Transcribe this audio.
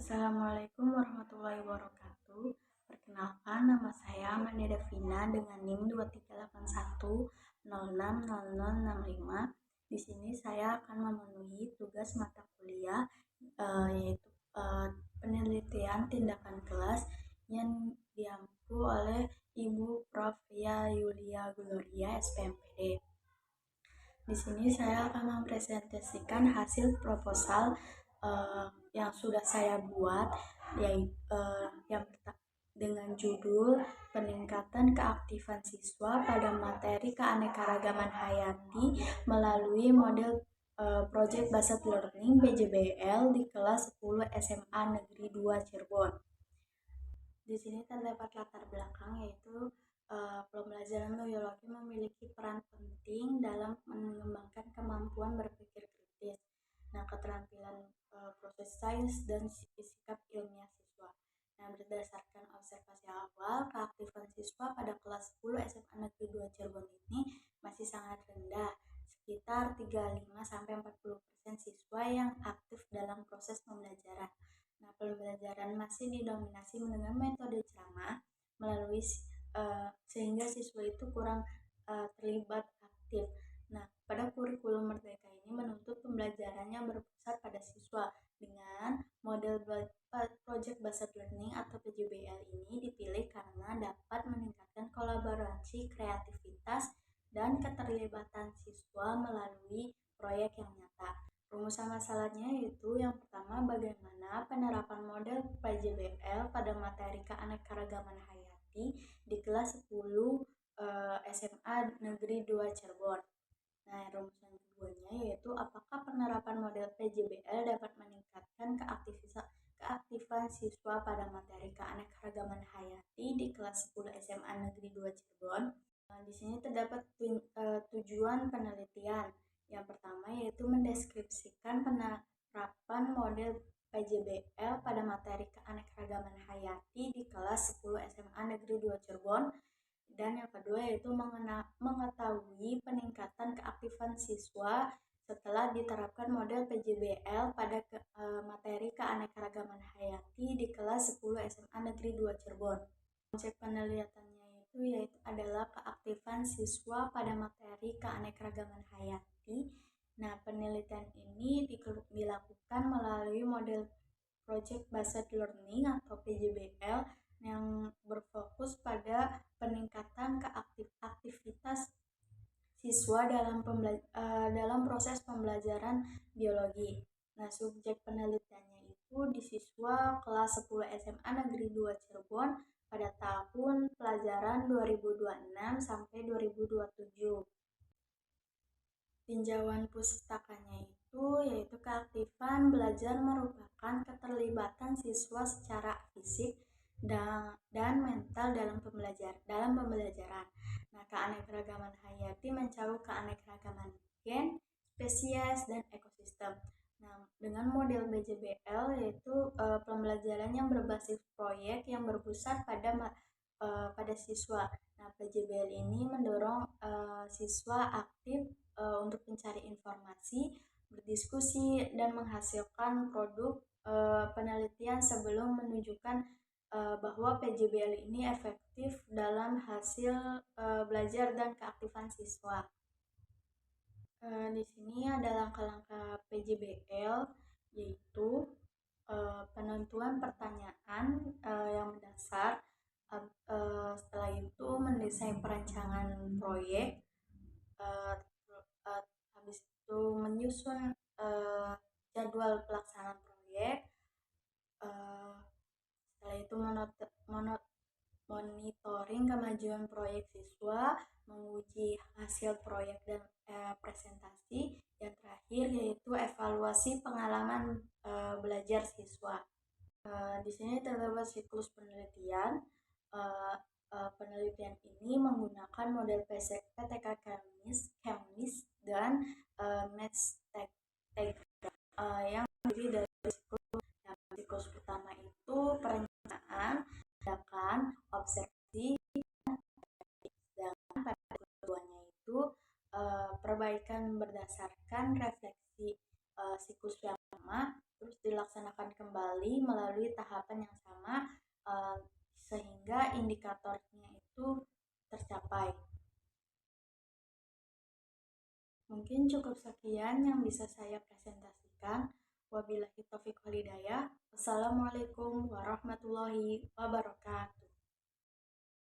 Assalamualaikum warahmatullahi wabarakatuh. Perkenalkan, nama saya Amanda Devina dengan NIM 2381060065. Di sini saya akan memenuhi tugas mata kuliah yaitu penelitian tindakan kelas yang diampu oleh Ibu Prof. Yulia Gloria, SPMPD. Di sini saya akan mempresentasikan hasil proposal yang sudah saya buat, yaitu dengan judul peningkatan keaktifan siswa pada materi keanekaragaman hayati melalui model Project Based Learning PJBL di kelas 10 SMA Negeri 2 Cirebon. Di sini terdapat latar belakang, yaitu pembelajaran biologi memiliki peran penting dalam mengembangkan kemampuan berpikir kritis, keterampilan proses sains dan sikap ilmiah siswa. Berdasarkan observasi awal, keaktifan siswa pada kelas 10 SMA Negeri 2 Cirebon ini masih sangat rendah, sekitar 35-40% siswa yang aktif dalam proses pembelajaran. Pembelajaran masih didominasi dengan metode ceramah melalui sehingga siswa itu kurang terlibat aktif. Pada kurikulum Merdeka ini menuntut pembelajaran yang berpusat pada siswa dengan model Project Based Learning atau PJBL ini dipilih karena dapat meningkatkan kolaborasi, kreativitas, dan keterlibatan siswa melalui proyek yang nyata. Rumusan masalahnya yaitu yang pertama, bagaimana penerapan model PJBL pada materi keanekaragaman hayati di kelas 10 SMA Negeri 2 Cirebon. Rumusan keduanya yaitu apakah penerapan model PJBL dapat meningkatkan keaktifan siswa pada materi keanekaragaman hayati di kelas 10 SMA Negeri 2 Cirebon. Di sini terdapat tujuan penelitian. Yang pertama yaitu mendeskripsikan penerapan model PJBL pada materi keanekaragaman hayati di kelas 10 SMA Negeri 2 Cirebon. Dan yang kedua yaitu mengetahui peningkatan keaktifan siswa setelah diterapkan model PJBL pada materi keanekaragaman hayati di kelas 10 SMA Negeri 2 Cirebon. Konsep penelitiannya yaitu adalah keaktifan siswa pada materi keanekaragaman hayati. Penelitian ini dilakukan melalui model Project Based Learning atau PJBL yang berfokus pada peningkatan aktivitas siswa dalam proses pembelajaran biologi. Subjek penelitiannya itu di siswa kelas 10 SMA Negeri 2 Cirebon pada tahun pelajaran 2026 sampai 2027. Tinjauan pustakanya itu yaitu keaktifan belajar merupakan keterlibatan siswa secara fisik dan mental dalam pembelajaran. Keanekaragaman hayati mencakup keanekaragaman gen, spesies, dan ekosistem. Dengan model PJBL yaitu pembelajaran yang berbasis proyek yang berpusat pada siswa. PJBL ini mendorong siswa aktif untuk mencari informasi, berdiskusi, dan menghasilkan produk penelitian sebelum menunjukkan bahwa PJBL ini efektif dalam hasil belajar dan keaktifan siswa. Di sini ada langkah-langkah PJBL, yaitu penentuan pertanyaan yang mendasar. Setelah itu mendesain perancangan proyek, habis itu menyusun jadwal pelaksanaan proyek, setelah itu monitoring kemajuan proyek siswa, menguji hasil proyek dan presentasi. Yang terakhir yaitu evaluasi pengalaman belajar siswa. Di sini terdapat siklus penelitian. Penelitian ini menggunakan model PTK Chemis dan Match-Tag yang terdiri dari siklus pertama itu perencanaan, tindakan, observasi, sedangkan pada keduanya itu perbaikan berdasarkan refleksi siklus yang sama, terus dilaksanakan kembali melalui tahapan yang sama sehingga indikatornya itu tercapai. Mungkin cukup sekian yang bisa saya presentasikan. Wabillahi taufiq wal hidayah. Wassalamualaikum warahmatullahi wabarakatuh.